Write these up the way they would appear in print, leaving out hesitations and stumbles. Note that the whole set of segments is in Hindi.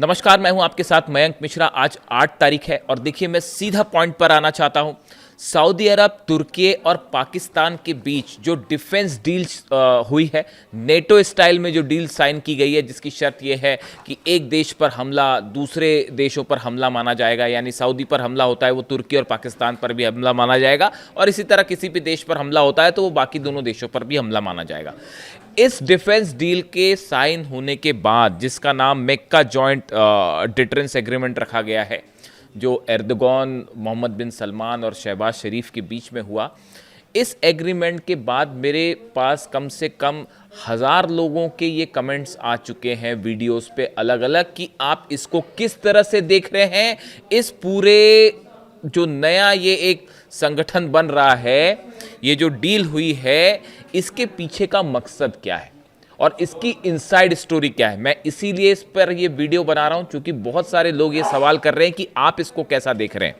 नमस्कार, मैं हूं आपके साथ मयंक मिश्रा। आज 8 तारीख है और देखिए मैं सीधा पॉइंट पर आना चाहता हूं। सऊदी अरब, तुर्की और पाकिस्तान के बीच जो डिफेंस डील हुई है, नेटो स्टाइल में जो डील साइन की गई है, जिसकी शर्त यह है कि एक देश पर हमला दूसरे देशों पर हमला माना जाएगा, यानी सऊदी पर हमला होता है वो तुर्की और पाकिस्तान पर भी हमला माना जाएगा, और इसी तरह किसी भी देश पर हमला होता है तो वो बाकी दोनों देशों पर भी हमला माना जाएगा। इस डिफेंस डील के साइन होने के बाद, जिसका नाम मेक्का जॉइंट डिटरेंस एग्रीमेंट रखा गया है, जो एर्दोगन, मोहम्मद बिन सलमान और शहबाज शरीफ के बीच में हुआ, इस एग्रीमेंट के बाद मेरे पास कम से कम 1000 लोगों के ये कमेंट्स आ चुके हैं वीडियोस पे अलग अलग कि आप इसको किस तरह से देख रहे हैं। इस पूरे जो नया ये एक संगठन बन रहा है, ये जो डील हुई है, इसके पीछे का मकसद क्या है और इसकी इनसाइड स्टोरी क्या है। मैं इसीलिए इस पर ये वीडियो बना रहा हूं क्योंकि बहुत सारे लोग ये सवाल कर रहे हैं कि आप इसको कैसा देख रहे हैं।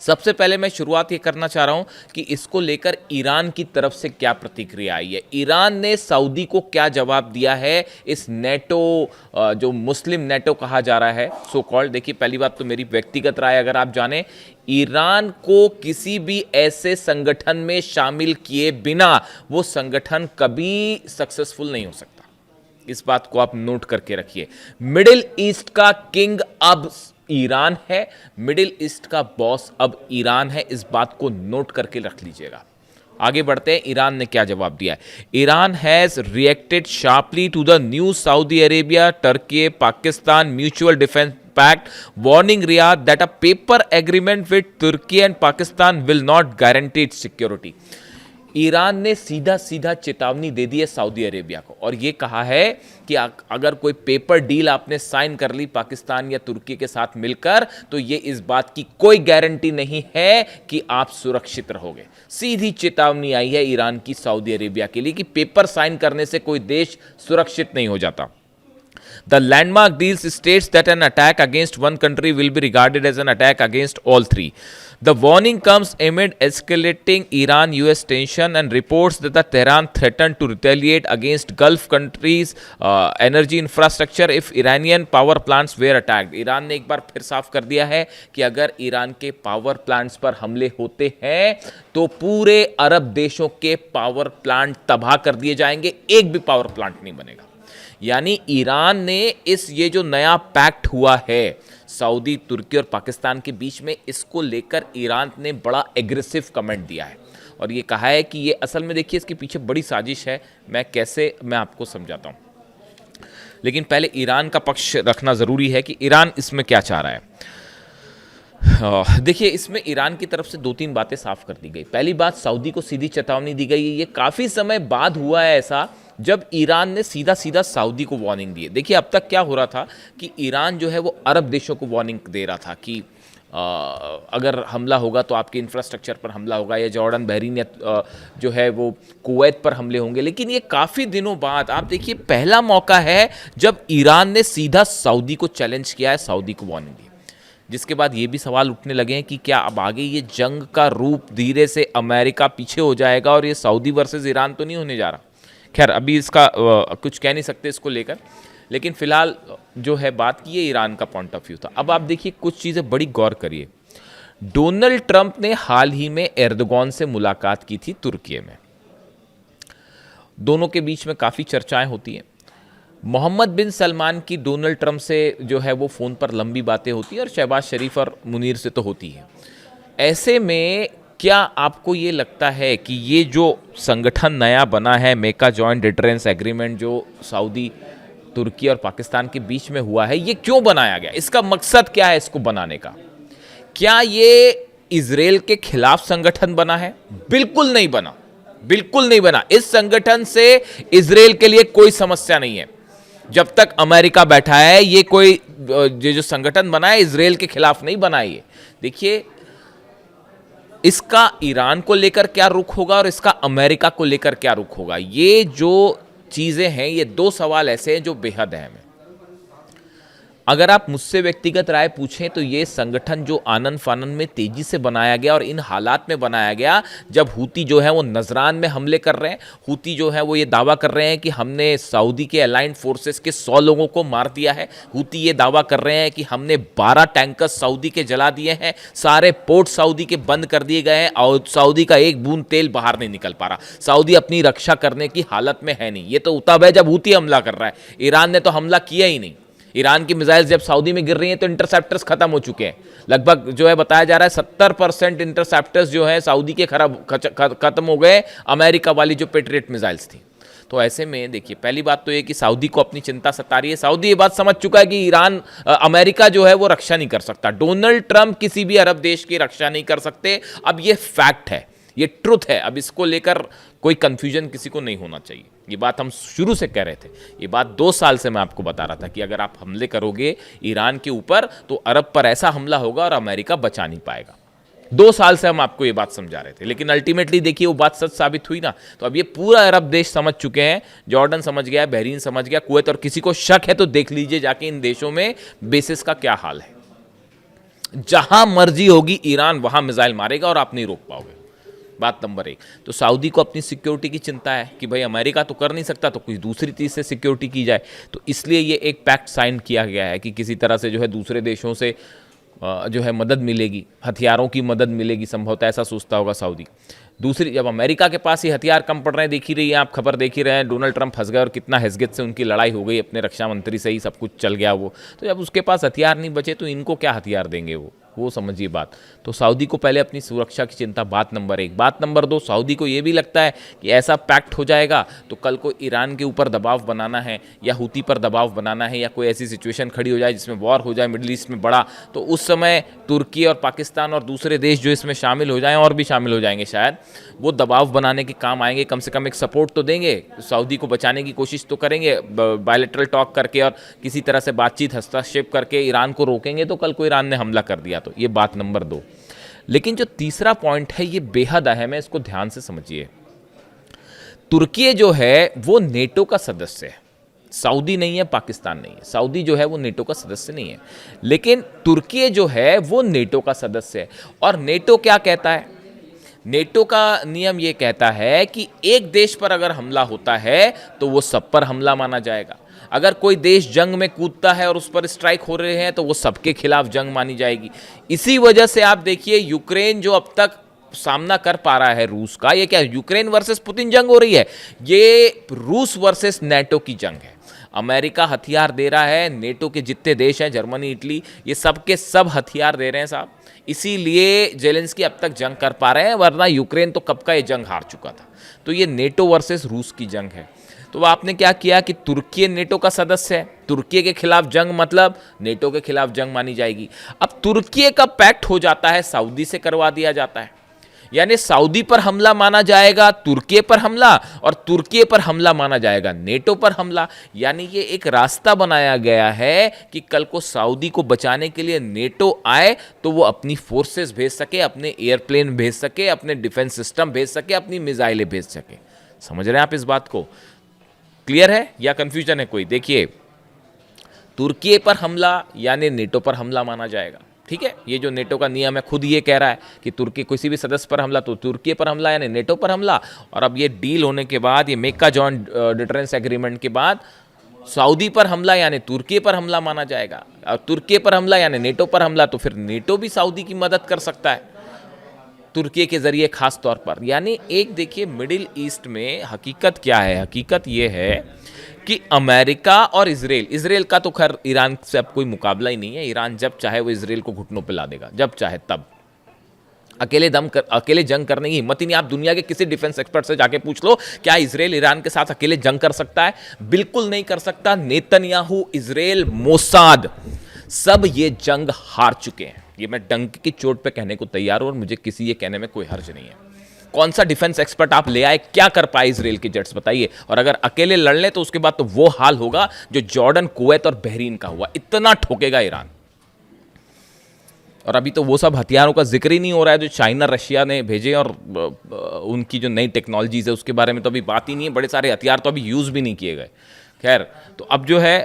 सबसे पहले मैं शुरुआत ये करना चाह रहा हूं कि इसको लेकर ईरान की तरफ से क्या प्रतिक्रिया आई है। ईरान ने सऊदी को क्या जवाब दिया है इस नेटो, जो मुस्लिम नेटो कहा जा रहा है सो कॉल्ड। देखिए, पहली बात तो मेरी व्यक्तिगत राय अगर आप जाने, ईरान को किसी भी ऐसे संगठन में शामिल किए बिना वो संगठन कभी सक्सेसफुल नहीं हो सकता। इस बात को आप नोट करके रखिए। मिडिल ईस्ट का किंग अब ईरान है, मिडिल ईस्ट का बॉस अब ईरान है, इस बात को नोट करके रख लीजिएगा। आगे बढ़ते हैं, ईरान ने क्या जवाब दिया है। Iran has reacted sharply to the new Saudi Arabia Turkey Pakistan mutual defence pact, warning Riyadh that a paper agreement with Turkey and Pakistan will not guarantee its security. Iran ने सीधा सीधा चेतावनी दे दी है सऊदी अरेबिया को और ये कहा है कि अगर कोई पेपर डील आपने साइन कर ली पाकिस्तान या तुर्की के साथ मिलकर, तो ये इस बात की कोई गारंटी नहीं है कि आप सुरक्षित रहोगे। सीधी चेतावनी आई है ईरान की सऊदी अरेबिया के लिए कि पेपर साइन करने से कोई देश सुरक्षित नहीं हो जाता। The landmark deals states that an attack against one country will be regarded as an attack against all three. The warning comes amid escalating Iran-US tension and reports that the Tehran threatened to retaliate against Gulf countries' energy infrastructure if Iranian power plants were attacked. Iran ने एक बार फिर साफ कर दिया है कि अगर ईरान के पावर प्लांट्स पर हमले होते हैं तो पूरे अरब देशों के पावर प्लांट तबाह कर दिए जाएंगे, एक भी पावर प्लांट नहीं बनेगा। यानी ईरान ने ये जो नया पैक्ट हुआ है सऊदी, तुर्की और पाकिस्तान के बीच में, इसको लेकर ईरान ने बड़ा एग्रेसिव कमेंट दिया है और ये कहा है कि ये असल में, देखिए, इसके पीछे बड़ी साजिश है। मैं आपको समझाता हूं, लेकिन पहले ईरान का पक्ष रखना ज़रूरी है कि ईरान इसमें क्या चाह रहा है। देखिए, इसमें ईरान की तरफ से 2-3 बातें साफ कर दी गई। पहली बात, सऊदी को सीधी चेतावनी दी गई है। ये काफ़ी समय बाद हुआ है ऐसा जब ईरान ने सीधा सीधा सऊदी को वार्निंग दी है। देखिए, अब तक क्या हो रहा था कि ईरान जो है वो अरब देशों को वार्निंग दे रहा था कि अगर हमला होगा तो आपके इंफ्रास्ट्रक्चर पर हमला होगा, या जॉर्डन, बहरीन या जो है वो कुवैत पर हमले होंगे। लेकिन ये काफ़ी दिनों बाद, आप देखिए, पहला मौका है जब ईरान ने सीधा सऊदी को चैलेंज किया है, सऊदी को वार्निंग दी, जिसके बाद ये भी सवाल उठने लगे हैं कि क्या अब आगे ये जंग का रूप धीरे से अमेरिका पीछे हो जाएगा और ये सऊदी वर्सेस ईरान तो नहीं होने जा रहा। खैर, अभी इसका कुछ कह नहीं सकते इसको लेकर, लेकिन फिलहाल जो है बात की, ये ईरान का पॉइंट ऑफ व्यू था। अब आप देखिए, कुछ चीज़ें बड़ी गौर करिए। डोनाल्ड ट्रंप ने हाल ही में एर्दोगन से मुलाकात की थी तुर्की में। दोनों के बीच में काफ़ी चर्चाएं होती हैं। मोहम्मद बिन सलमान की डोनाल्ड ट्रंप से जो है वो फ़ोन पर लंबी बातें होती हैं और शहबाज शरीफ और मुनीर से तो होती है। ऐसे में क्या आपको ये लगता है कि ये जो संगठन नया बना है, मेका जॉइंट डिटरेंस एग्रीमेंट, जो सऊदी, तुर्की और पाकिस्तान के बीच में हुआ है, ये क्यों बनाया गया? इसका मकसद क्या है इसको बनाने का? क्या ये इजराइल के खिलाफ संगठन बना है? बिल्कुल नहीं बना, बिल्कुल नहीं बना। इस संगठन से इजराइल के लिए कोई समस्या नहीं है। जब तक अमेरिका बैठा है, ये कोई जो संगठन बना है इजराइल के खिलाफ नहीं बना है। देखिए, इसका ईरान को लेकर क्या रुख होगा और इसका अमेरिका को लेकर क्या रुख होगा, ये जो चीज़ें हैं, ये 2 सवाल ऐसे हैं जो बेहद अहम हैं। अगर आप मुझसे व्यक्तिगत राय पूछें तो ये संगठन जो आनन फानन में तेजी से बनाया गया और इन हालात में बनाया गया जब हूती जो है वो नजरान में हमले कर रहे हैं, हूती जो है वो ये दावा कर रहे हैं कि हमने सऊदी के अलाइंड फोर्सेस के 100 लोगों को मार दिया है, हूती ये दावा कर रहे हैं कि हमने 12 टैंकर सऊदी के जला दिए हैं, सारे पोर्ट सऊदी के बंद कर दिए गए हैं और सऊदी का एक बूंद तेल बाहर नहीं निकल पा रहा, सऊदी अपनी रक्षा करने की हालत में है नहीं। ये तो तब है जब हूती हमला कर रहा है, ईरान ने तो हमला किया ही नहीं। ईरान की मिसाइल्स जब सऊदी में गिर रही हैं तो इंटरसेप्टर्स खत्म हो चुके हैं, लगभग जो है बताया जा रहा है 70% इंटरसेप्टर्स जो है सऊदी के खत्म हो गए, अमेरिका वाली जो पेट्रियट मिसाइल्स थी। तो ऐसे में देखिए, पहली बात तो ये कि सऊदी को अपनी चिंता सता रही है, सऊदी ये बात समझ चुका है कि ईरान अमेरिका जो है वो रक्षा नहीं कर सकता, डोनाल्ड ट्रंप किसी भी अरब देश की रक्षा नहीं कर सकते। अब ये फैक्ट है, ये ट्रुथ है, अब इसको लेकर कोई कंफ्यूजन किसी को नहीं होना चाहिए। ये बात हम शुरू से कह रहे थे, ये बात 2 साल से मैं आपको बता रहा था कि अगर आप हमले करोगे ईरान के ऊपर तो अरब पर ऐसा हमला होगा और अमेरिका बचा नहीं पाएगा। 2 साल से हम आपको ये बात समझा रहे थे, लेकिन अल्टीमेटली देखिए वो बात सच साबित हुई ना। तो अब ये पूरा अरब देश समझ चुके हैं, जॉर्डन समझ गया, बहरीन समझ गया, कुवैत, और किसी को शक है तो देख लीजिए जाके इन देशों में बेसिस का क्या हाल है। जहां मर्जी होगी ईरान वहां मिसाइल मारेगा और आप नहीं रोक पाओगे। बात नंबर 1। तो सऊदी को अपनी सिक्योरिटी की चिंता है कि भाई अमेरिका तो कर नहीं सकता तो कोई दूसरी चीज़ से सिक्योरिटी की जाए, तो इसलिए ये एक पैक्ट साइन किया गया है कि किसी तरह से जो है दूसरे देशों से जो है मदद मिलेगी, हथियारों की मदद मिलेगी, संभवतः ऐसा सोचता होगा सऊदी। दूसरी, जब अमेरिका के पास ये हथियार कम पड़ रहे हैं, देख ही रही हैं आप, खबर देख ही रहे हैं, डोनाल्ड ट्रंप फंस गए और कितना हैसगत से उनकी लड़ाई हो गई, अपने रक्षा मंत्री से ही सब कुछ चल गया वो। तो जब उसके पास हथियार नहीं बचे तो इनको क्या हथियार देंगे वो समझिए बात। तो सऊदी को पहले अपनी सुरक्षा की चिंता, बात नंबर 1। बात नंबर 2, सऊदी को ये भी लगता है कि ऐसा पैक्ट हो जाएगा तो कल को ईरान के ऊपर दबाव बनाना है या हूती पर दबाव बनाना है या कोई ऐसी सिचुएशन खड़ी हो जाए जिसमें वॉर हो जाए मिडिल ईस्ट में बड़ा, तो उस समय तुर्की और पाकिस्तान और दूसरे देश जो इसमें शामिल हो जाएं, और भी शामिल हो जाएंगे शायद, वो दबाव बनाने के काम आएंगे, कम से कम एक सपोर्ट तो देंगे, सऊदी को बचाने की कोशिश तो करेंगे, बायलैटरल टॉक करके और किसी तरह से बातचीत, हस्तक्षेप करके ईरान को रोकेंगे तो कल को ईरान ने हमला कर दिया तो। ये बात नंबर 2। लेकिन जो तीसरा पॉइंट है ये बेहद अहम है, इसको ध्यान से समझिए। तुर्की जो है वो नेटो का सदस्य है, सऊदी नहीं है, पाकिस्तान नहीं है। सऊदी जो है वो नेटो का सदस्य नहीं है, लेकिन तुर्की जो है वो नेटो का सदस्य है। और नेटो क्या कहता है? नेटो का नियम ये कहता है कि एक देश पर अगर हमला होता है तो वो सब पर हमला माना जाएगा। अगर कोई देश जंग में कूदता है और उस पर स्ट्राइक हो रहे हैं तो वो सबके खिलाफ जंग मानी जाएगी। इसी वजह से आप देखिए यूक्रेन जो अब तक सामना कर पा रहा है रूस का, ये क्या यूक्रेन वर्सेस पुतिन जंग हो रही है? ये रूस वर्सेस नेटो की जंग है। अमेरिका हथियार दे रहा है, नेटो के जितने देश हैं, जर्मनी, इटली, ये सब के सब हथियार दे रहे हैं साहब। इसीलिए जेलेंस्की अब तक जंग कर पा रहे हैं, वरना यूक्रेन तो कब का ये जंग हार चुका था। तो ये नेटो वर्सेस रूस की जंग है। तो आपने क्या किया कि तुर्की नेटो का सदस्य है, तुर्की के खिलाफ जंग मतलब नेटो के खिलाफ जंग मानी जाएगी। अब तुर्की का पैक्ट हो जाता है, सऊदी से करवा दिया जाता है, यानी सऊदी पर हमला माना जाएगा तुर्की पर हमला, और तुर्की पर हमला माना जाएगा नेटो पर हमला। यानी ये एक रास्ता बनाया गया है कि कल को सऊदी को बचाने के लिए नेटो आए तो वो अपनी फोर्सेस भेज सके, अपने एयरप्लेन भेज सके, अपने डिफेंस सिस्टम भेज सके, अपनी मिसाइलें भेज सके। समझ रहे हैं आप इस बात को? क्लियर है या कंफ्यूजन है कोई? देखिए, तुर्की पर हमला यानी नेटो पर हमला माना जाएगा, ठीक है। ये जो नेटो का नियम है खुद ये कह रहा है कि तुर्की किसी भी सदस्य पर हमला तो तुर्की पर हमला यानी नेटो पर हमला। और अब ये डील होने के बाद, ये मेका जॉइंट डिटरेंस एग्रीमेंट के बाद, सऊदी पर हमला यानी तुर्की पर हमला माना जाएगा, और तुर्की पर हमला यानी नेटो पर हमला, तो फिर नेटो भी सऊदी की मदद कर सकता है तुर्की के जरिए खास तौर पर। यानी एक देखिए, मिडिल ईस्ट में हकीकत क्या है? हकीकत ये है कि अमेरिका और इजराइल का तो खैर ईरान से अब कोई मुकाबला ही नहीं है। ईरान जब चाहे वो इजराइल को घुटनों पे ला देगा, जब चाहे तब। अकेले जंग करने की हिम्मत ही नहीं। आप दुनिया के किसी डिफेंस एक्सपर्ट से जाके पूछ लो, क्या इजराइल ईरान के साथ अकेले जंग कर सकता है? बिल्कुल नहीं कर सकता। नेतन्याहू, इजराइल, मोसाद, सब ये जंग हार चुके हैं। ये मैं डंक की चोट पे कहने को तैयार हूं, और मुझे किसी ये कहने में कोई हर्ज नहीं है। कौन सा डिफेंस एक्सपर्ट आप ले आए, क्या कर पाए इजराइल के जेट्स, बताइए। और अगर अकेले लड़ ले तो उसके बाद तो वो हाल होगा जो जॉर्डन, कुवैत और बहरीन का हुआ। इतना ठोकेगा ईरान। और अभी तो वो सब हथियारों का जिक्र ही नहीं हो रहा है जो चाइना, रशिया ने भेजे, और उनकी जो नई टेक्नोलॉजीज है उसके बारे में तो अभी बात ही नहीं है। बड़े सारे हथियार तो अभी यूज भी नहीं किए गए। खैर, तो अब जो है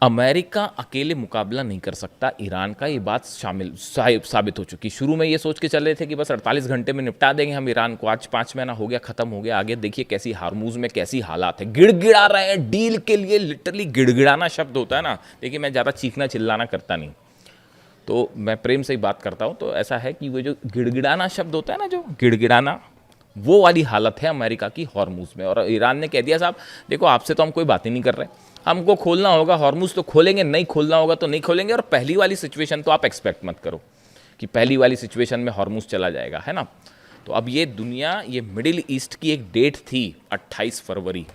अमेरिका अकेले मुकाबला नहीं कर सकता ईरान का, ये बात साबित हो चुकी। शुरू में ये सोच के चल रहे थे कि बस 48 घंटे में निपटा देंगे हम ईरान को, आज 5 महीना हो गया, खत्म हो गया। आगे देखिए कैसी हार्मूज में कैसी हालात है, गिड़गिड़ा रहे हैं डील के लिए। लिटरली गिड़गिड़ाना शब्द होता है ना, देखिए मैं ज़्यादा चीखना चिल्लाना करता नहीं, तो मैं प्रेम से ही बात करता हूँ। तो ऐसा है कि वो जो गिड़गिड़ाना शब्द होता है ना, जो गिड़गिड़ाना, वो वाली हालत है अमेरिका की हॉर्मूज में। और ईरान ने कह दिया साहब देखो आपसे तो हम कोई बात ही नहीं कर रहे, हमको खोलना होगा हॉर्मूज तो खोलेंगे, नहीं खोलना होगा तो नहीं खोलेंगे। और पहली वाली सिचुएशन तो आप एक्सपेक्ट मत करो कि पहली वाली सिचुएशन में हॉर्मूज चला जाएगा, है ना। तो अब ये दुनिया, ये मिडिल ईस्ट की एक डेट थी 28 फरवरी,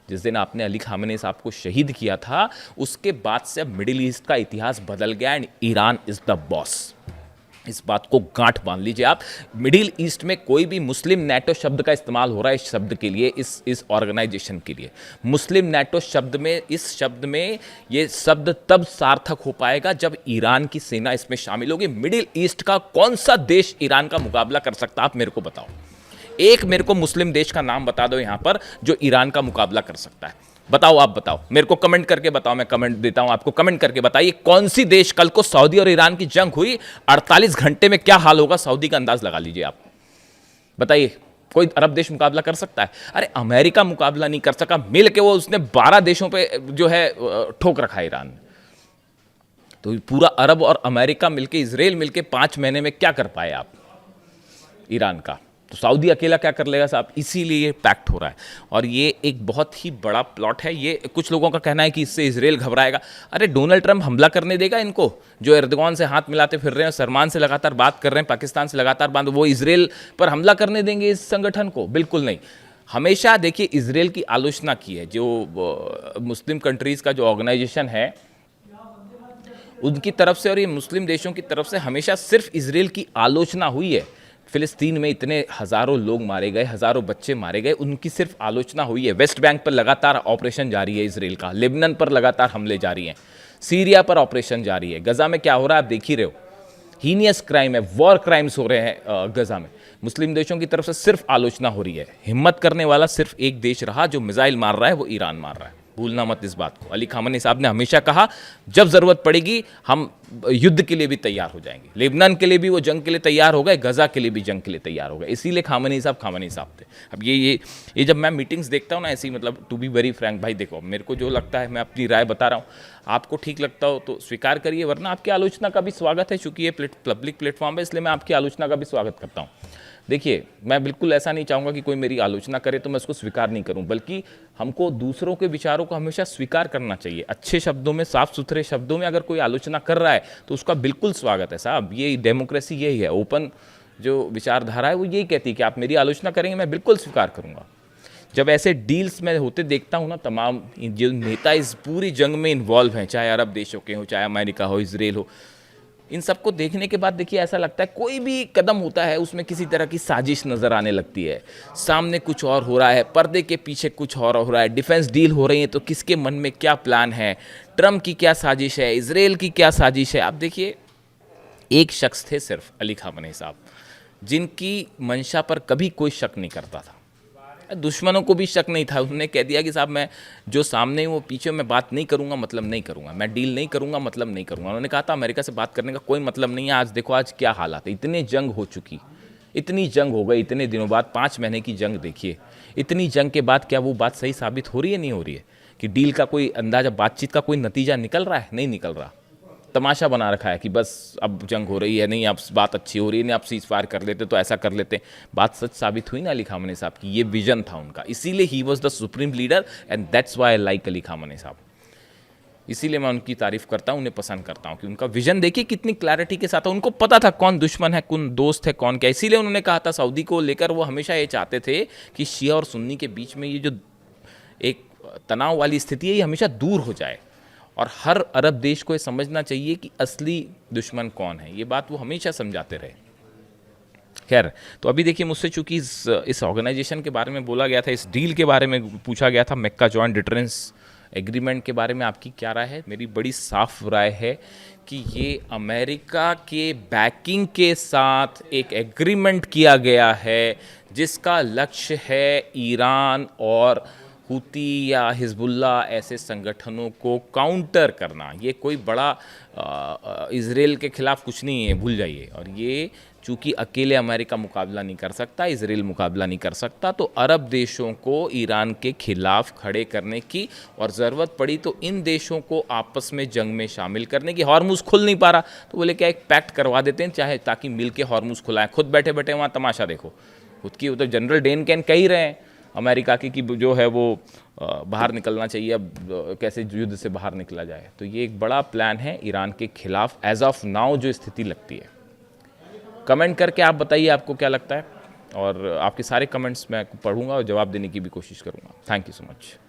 जिस दिन आपने अली खामेनी साहब को शहीद किया था, उसके बाद से अब मिडिल ईस्ट का इतिहास बदल गया and Iran is the boss. इस बात को गांठ बांध लीजिए आप। मिडिल ईस्ट में कोई भी मुस्लिम नेटो शब्द का इस्तेमाल हो रहा है इस शब्द के लिए, इस ऑर्गेनाइजेशन के लिए। मुस्लिम नेटो शब्द में, इस शब्द में ये शब्द तब सार्थक हो पाएगा जब ईरान की सेना इसमें शामिल होगी। मिडिल ईस्ट का कौन सा देश ईरान का मुकाबला कर सकता है, आप मेरे को बताओ। एक मेरे को मुस्लिम देश का नाम बता दो यहां पर जो ईरान का मुकाबला कर सकता है। बताओ, आप बताओ मेरे को, कमेंट करके बताओ, मैं कमेंट देता हूं आपको। कमेंट करके बताइए कौन सी देश, कल को सऊदी और ईरान की जंग हुई, 48 घंटे में क्या हाल होगा सऊदी का अंदाज लगा लीजिए आप। बताइए कोई अरब देश मुकाबला कर सकता है? अरे अमेरिका मुकाबला नहीं कर सका, मिल के वो उसने 12 देशों पे जो है ठोक रखा है ईरान। तो पूरा अरब और अमेरिका मिलके, इजराइल मिलके 5 महीने में क्या कर पाए आप ईरान का? तो सऊदी अकेला क्या कर लेगा साहब? इसीलिए ये पैक्ट हो रहा है। और ये एक बहुत ही बड़ा प्लॉट है। ये कुछ लोगों का कहना है कि इससे इजराइल घबराएगा। अरे डोनाल्ड ट्रंप हमला करने देगा इनको, जो एर्दोगान से हाथ मिलाते फिर रहे हैं, सलमान से लगातार बात कर रहे हैं, पाकिस्तान से लगातार बात, वो इजराइल पर हमला करने देंगे इस संगठन को? बिल्कुल नहीं। हमेशा देखिए इजराइल की आलोचना की है, जो मुस्लिम कंट्रीज़ का जो ऑर्गेनाइजेशन है उनकी तरफ से और ये मुस्लिम देशों की तरफ से हमेशा सिर्फ इजराइल की आलोचना हुई है। फिलिस्तीन में इतने हज़ारों लोग मारे गए, हज़ारों बच्चे मारे गए, उनकी सिर्फ आलोचना हुई है। वेस्ट बैंक पर लगातार ऑपरेशन जारी है इजराइल का, लेबनान पर लगातार हमले जारी हैं, सीरिया पर ऑपरेशन जारी है, गजा में क्या हो रहा है आप देख ही रहे हो। हीनियस क्राइम है, वॉर क्राइम्स हो रहे हैं गजा में। मुस्लिम देशों की तरफ से सिर्फ आलोचना हो रही है। हिम्मत करने वाला सिर्फ एक देश रहा जो मिसाइल मार रहा है, वो ईरान मार रहा है। भूलना मत इस बात को। अली खामेनी साहब ने हमेशा कहा जब ज़रूरत पड़ेगी हम युद्ध के लिए भी तैयार हो जाएंगे। लेबनान के लिए भी वो जंग के लिए तैयार हो गए, गजा के लिए भी जंग के लिए तैयार हो गए। इसीलिए खामेनी साहब थे। अब ये जब मैं मीटिंग्स देखता हूँ ना ऐसी, मतलब टू बी वेरी फ्रैंक भाई, देखो मेरे को जो लगता है मैं अपनी राय बता रहा हूँ, आपको ठीक लगता हो तो स्वीकार करिए, वरना आपकी आलोचना का भी स्वागत है। चूंकि ये पब्लिक प्लेटफॉर्म है इसलिए मैं आपकी आलोचना का भी स्वागत करता हूँ। देखिए मैं बिल्कुल ऐसा नहीं चाहूँगा कि कोई मेरी आलोचना करे तो मैं उसको स्वीकार नहीं करूँ, बल्कि हमको दूसरों के विचारों को हमेशा स्वीकार करना चाहिए। अच्छे शब्दों में, साफ सुथरे शब्दों में अगर कोई आलोचना कर रहा है तो उसका बिल्कुल स्वागत है साहब। ये डेमोक्रेसी यही है, ओपन जो विचारधारा है वो यही कहती है कि आप मेरी आलोचना करेंगे मैं बिल्कुल स्वीकार करूँगा। जब ऐसे डील्स में होते देखता हूँ ना, तमाम जो नेता इस पूरी जंग में इन्वॉल्व हैं, चाहे अरब देशों के हो, चाहे अमेरिका हो, इजराइल हो, इन सबको देखने के बाद देखिए ऐसा लगता है कोई भी कदम होता है उसमें किसी तरह की साजिश नज़र आने लगती है। सामने कुछ और हो रहा है, पर्दे के पीछे कुछ और हो रहा है। डिफेंस डील हो रही है तो किसके मन में क्या प्लान है, ट्रम्प की क्या साजिश है, इजराइल की क्या साजिश है। आप देखिए एक शख्स थे सिर्फ अली खामेनी साहब, जिनकी मंशा पर कभी कोई शक नहीं करता था, दुश्मनों को भी शक नहीं था। उन्होंने कह दिया कि साहब मैं जो सामने वो पीछे मैं बात नहीं करूंगा मतलब नहीं करूंगा, मैं डील नहीं करूंगा मतलब नहीं करूंगा। उन्होंने कहा था अमेरिका से बात करने का कोई मतलब नहीं है। आज देखो आज क्या हालात है, इतनी जंग हो चुकी, इतनी जंग हो गई इतने दिनों बाद, 5 महीने की जंग देखिए। इतनी जंग के बाद क्या वो बात सही साबित हो रही है? नहीं हो रही है कि डील का कोई अंदाजा, बातचीत का कोई नतीजा निकल रहा है? नहीं निकल रहा। तमाशा बना रखा है कि बस अब जंग हो रही है, नहीं अब बात अच्छी हो रही है, नहीं अब सीज फायर कर लेते तो ऐसा कर लेते। बात सच साबित हुई ना अली खामेनी साहब की, ये विजन था उनका, इसीलिए he was the supreme leader and that's why I like Ali Khamenei साहब। इसीलिए मैं उनकी तारीफ करता हूँ, उन्हें पसंद करता हूँ कि उनका विजन देखिए कितनी क्लैरिटी के साथ है। उनको पता था कौन दुश्मन है, कौन दोस्त है, कौन क्या। इसीलिए उन्होंने कहा था सऊदी को लेकर, वो हमेशा ये चाहते थे कि शिया और सुन्नी के बीच में ये जो एक तनाव वाली स्थिति है ये हमेशा दूर हो जाए। और हर अरब देश को ये समझना चाहिए कि असली दुश्मन कौन है, ये बात वो हमेशा समझाते रहे। खैर, तो अभी देखिए मुझसे चूंकि इस ऑर्गेनाइजेशन के बारे में बोला गया था, इस डील के बारे में पूछा गया था, मक्का जॉइंट डिटरेंस एग्रीमेंट के बारे में आपकी क्या राय है? मेरी बड़ी साफ राय है कि ये अमेरिका के बैकिंग के साथ एक एग्रीमेंट किया गया है जिसका लक्ष्य है ईरान और हूती या हिजबुल्ला ऐसे संगठनों को काउंटर करना, ये कोई बड़ा इजराइल के खिलाफ कुछ नहीं है, भूल जाइए। और ये चूंकि अकेले अमेरिका मुकाबला नहीं कर सकता, इजराइल मुकाबला नहीं कर सकता, तो अरब देशों को ईरान के खिलाफ खड़े करने की, और ज़रूरत पड़ी तो इन देशों को आपस में जंग में शामिल करने की। हॉर्मुज़ खुल नहीं पा रहा तो बोले क्या, एक पैक्ट करवा देते हैं चाहे, ताकि मिल के हॉर्मुज़ खुलाएं। खुद बैठे बैठे वहाँ तमाशा देखो, खुद की तो जनरल डेन कैन कह ही रहे हैं अमेरिका की कि जो है वो बाहर निकलना चाहिए, अब कैसे युद्ध से बाहर निकला जाए। तो ये एक बड़ा प्लान है ईरान के खिलाफ एज ऑफ नाउ जो स्थिति लगती है। कमेंट करके आप बताइए आपको क्या लगता है, और आपके सारे कमेंट्स मैं पढ़ूंगा और जवाब देने की भी कोशिश करूंगा। Thank you so much.